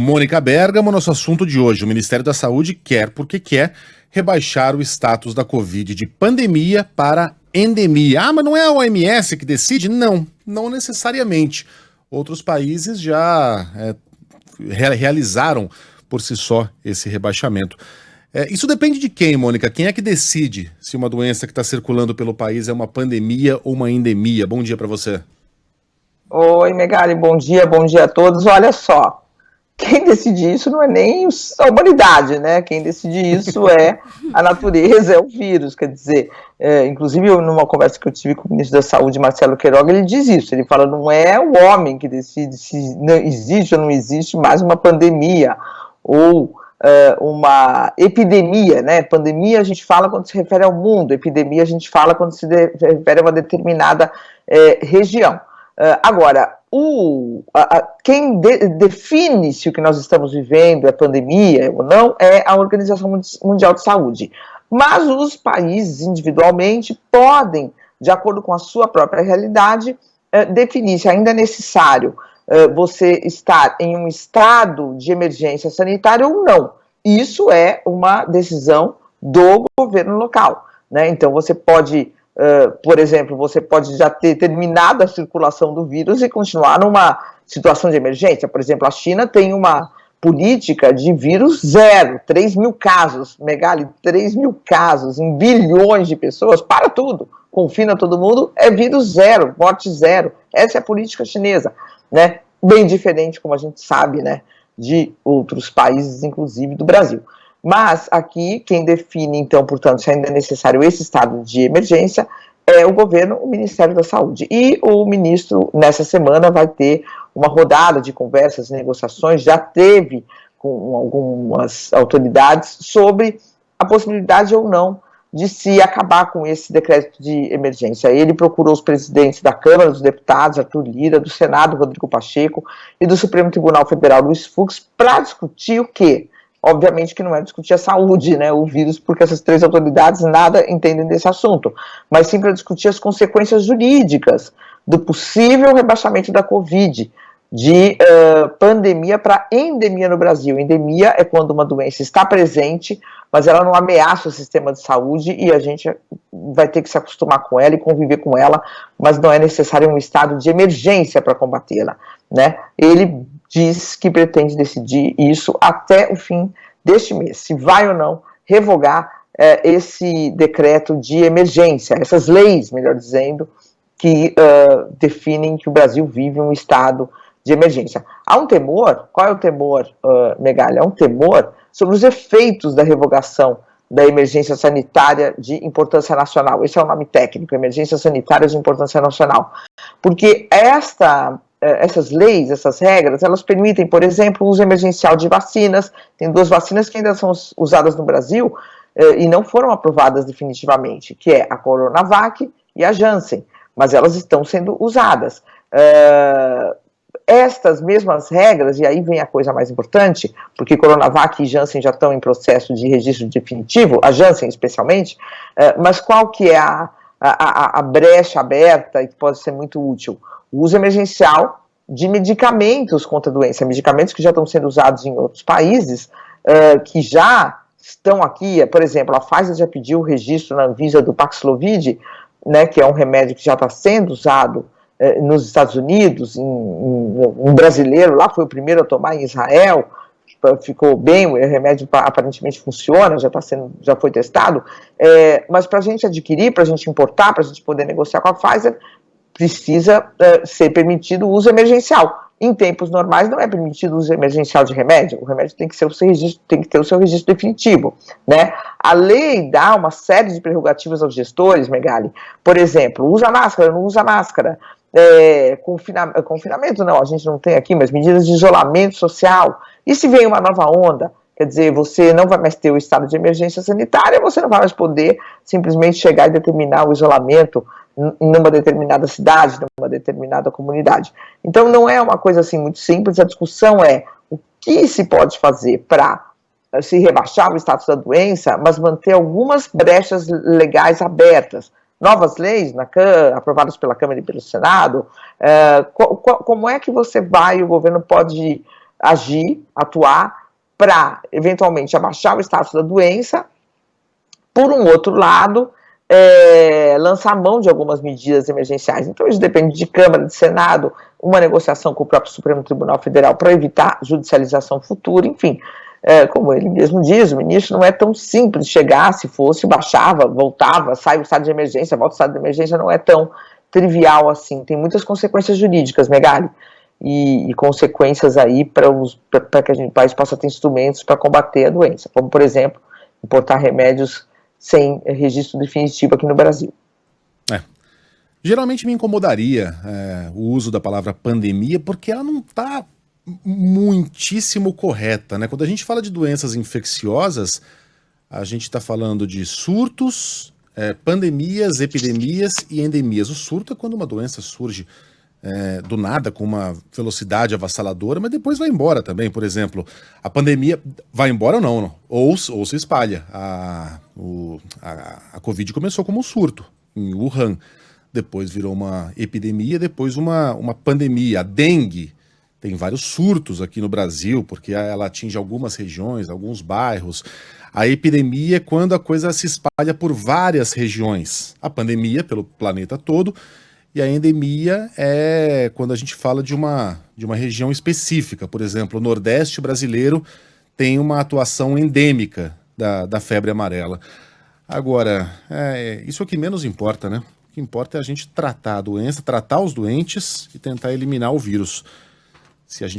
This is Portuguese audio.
Mônica Bergamo, nosso assunto de hoje. O Ministério da Saúde quer, porque quer, rebaixar o status da Covid de pandemia para endemia. Ah, mas não é a OMS que decide? Não, não necessariamente. Outros países já realizaram por si só esse rebaixamento. Isso depende de quem, Mônica? Quem é que decide se uma doença que está circulando pelo país é uma pandemia ou uma endemia? Bom dia para você. Oi, Megali, bom dia a todos. Olha só, quem decide isso não é nem a humanidade, né? Quem decide isso é a natureza, é o vírus. Quer dizer, inclusive numa conversa que eu tive com o ministro da Saúde, Marcelo Queiroga, ele diz isso. Ele fala, não é o homem que decide se existe ou não existe mais uma pandemia ou uma epidemia, né? Pandemia a gente fala quando se refere ao mundo, epidemia a gente fala quando se refere a uma determinada região. Agora, quem define se o que nós estamos vivendo é pandemia ou não é a Organização Mundial de Saúde. Mas os países, individualmente, podem, de acordo com a sua própria realidade, definir se ainda é necessário você estar em um estado de emergência sanitária ou não. Isso é uma decisão do governo local, né? Então, você pode... por exemplo, você pode já ter terminado a circulação do vírus e continuar numa situação de emergência. Por exemplo, a China tem uma política de vírus zero, 3 mil casos, Megali, 3 mil casos em bilhões de pessoas, para tudo, confina todo mundo, é vírus zero, morte zero. Essa é a política chinesa, né? Bem diferente, como a gente sabe, né, de outros países, inclusive do Brasil. Mas aqui, quem define, então, portanto, se ainda é necessário esse estado de emergência, é o governo, o Ministério da Saúde. E o ministro, nessa semana, vai ter uma rodada de conversas e negociações, já teve com algumas autoridades, sobre a possibilidade ou não de se acabar com esse decreto de emergência. Ele procurou os presidentes da Câmara dos Deputados, Arthur Lira, do Senado, Rodrigo Pacheco, e do Supremo Tribunal Federal, Luiz Fux, para discutir o quê? Obviamente que não é discutir a saúde, né, o vírus, porque essas três autoridades nada entendem desse assunto, mas sim para discutir as consequências jurídicas do possível rebaixamento da Covid, de pandemia para endemia no Brasil. Endemia é quando uma doença está presente, mas ela não ameaça o sistema de saúde e a gente vai ter que se acostumar com ela e conviver com ela, mas não é necessário um estado de emergência para combatê-la, né? Ele diz que pretende decidir isso até o fim deste mês, se vai ou não revogar esse decreto de emergência, essas leis, melhor dizendo, que definem que o Brasil vive um estado de emergência. Há um temor, qual é o temor, Megali? Há um temor sobre os efeitos da revogação da emergência sanitária de importância nacional. Esse é o nome técnico, emergência sanitária de importância nacional. Porque essas leis, essas regras, elas permitem, por exemplo, o uso emergencial de vacinas. Tem 2 vacinas que ainda são usadas no Brasil e não foram aprovadas definitivamente, que é a Coronavac e a Janssen, mas elas estão sendo usadas. Estas mesmas regras, e aí vem a coisa mais importante, porque Coronavac e Janssen já estão em processo de registro definitivo, a Janssen especialmente, mas qual que é a brecha aberta e que pode ser muito útil? O uso emergencial de medicamentos contra a doença, medicamentos que já estão sendo usados em outros países, que já estão aqui, por exemplo, a Pfizer já pediu o registro na Anvisa do Paxlovid, né, que é um remédio que já está sendo usado nos Estados Unidos, um brasileiro lá foi o primeiro a tomar em Israel, ficou bem, o remédio aparentemente funciona, já foi testado, mas para a gente adquirir, para a gente importar, para a gente poder negociar com a Pfizer, precisa ser permitido o uso emergencial. Em tempos normais não é permitido o uso emergencial de remédio, o remédio tem que ter o seu registro definitivo, né? A lei dá uma série de prerrogativas aos gestores, Megali, por exemplo, usa máscara, não usa máscara, confinamento não, a gente não tem aqui, mas medidas de isolamento social, e se vem uma nova onda, quer dizer, você não vai mais ter o estado de emergência sanitária, você não vai mais poder simplesmente chegar e determinar o isolamento numa determinada cidade, numa determinada comunidade. Então não é uma coisa assim muito simples, a discussão é o que se pode fazer para se rebaixar o status da doença, mas manter algumas brechas legais abertas. Novas leis aprovadas pela Câmara e pelo Senado, como é que você vai, o governo pode agir, atuar, para, eventualmente, abaixar o status da doença. Por um outro lado, lançar mão de algumas medidas emergenciais. Então, isso depende de Câmara, de Senado, uma negociação com o próprio Supremo Tribunal Federal para evitar judicialização futura, enfim. Como ele mesmo diz, o ministro, não é tão simples chegar, se fosse, baixava, voltava, sai o estado de emergência, volta o estado de emergência, não é tão trivial assim. Tem muitas consequências jurídicas, Megali, e consequências aí para que o país possa ter instrumentos para combater a doença, como, por exemplo, importar remédios sem registro definitivo aqui no Brasil. Geralmente me incomodaria o uso da palavra pandemia, porque ela não está muitíssimo correta, né? Quando a gente fala de doenças infecciosas, a gente está falando de surtos, pandemias, epidemias e endemias. O surto é quando uma doença surge do nada, com uma velocidade avassaladora, mas depois vai embora também. Por exemplo, a pandemia vai embora ou não, ou se espalha. A Covid começou como um surto em Wuhan, depois virou uma epidemia, depois uma pandemia. A dengue tem vários surtos aqui no Brasil, porque ela atinge algumas regiões, alguns bairros. A epidemia é quando a coisa se espalha por várias regiões. A pandemia pelo planeta todo. E a endemia é quando a gente fala de uma região específica. Por exemplo, o Nordeste brasileiro tem uma atuação endêmica da febre amarela. Agora, isso é o que menos importa, né? O que importa é a gente tratar a doença, tratar os doentes e tentar eliminar o vírus. Se a gente